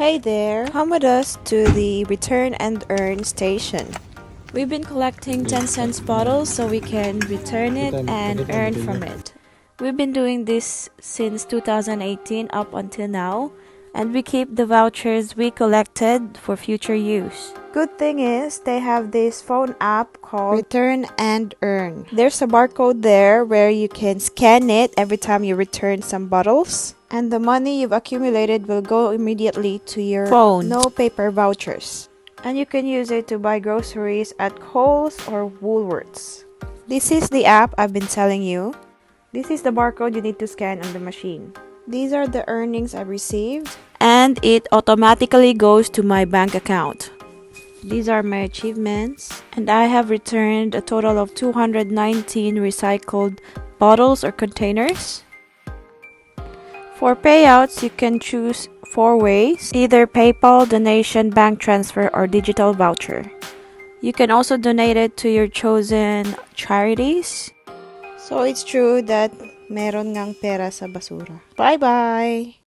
Hey there, come with us to the return and earn station. We've been collecting 10 cents bottles so we can return it and earn from it. We've been doing this since 2018 up until now, and we keep the vouchers we collected for future use. Good thing is they have this phone app called Return and Earn. There's a barcode there where you can scan it every time you return some bottles, and the money you've accumulated will go immediately to your phone. No paper vouchers. And you can use it to buy groceries at Kohl's or Woolworths. This is the app I've been telling you. This is the barcode you need to scan on the machine. These are the earnings I've received, and it automatically goes to my bank account. These are my achievements, and I have returned a total of 219 recycled bottles or containers. For payouts, you can choose 4 ways, either PayPal, donation, bank transfer, or digital voucher. You can also donate it to your chosen charities. So it's true that meron ngang pera sa basura. Bye-bye!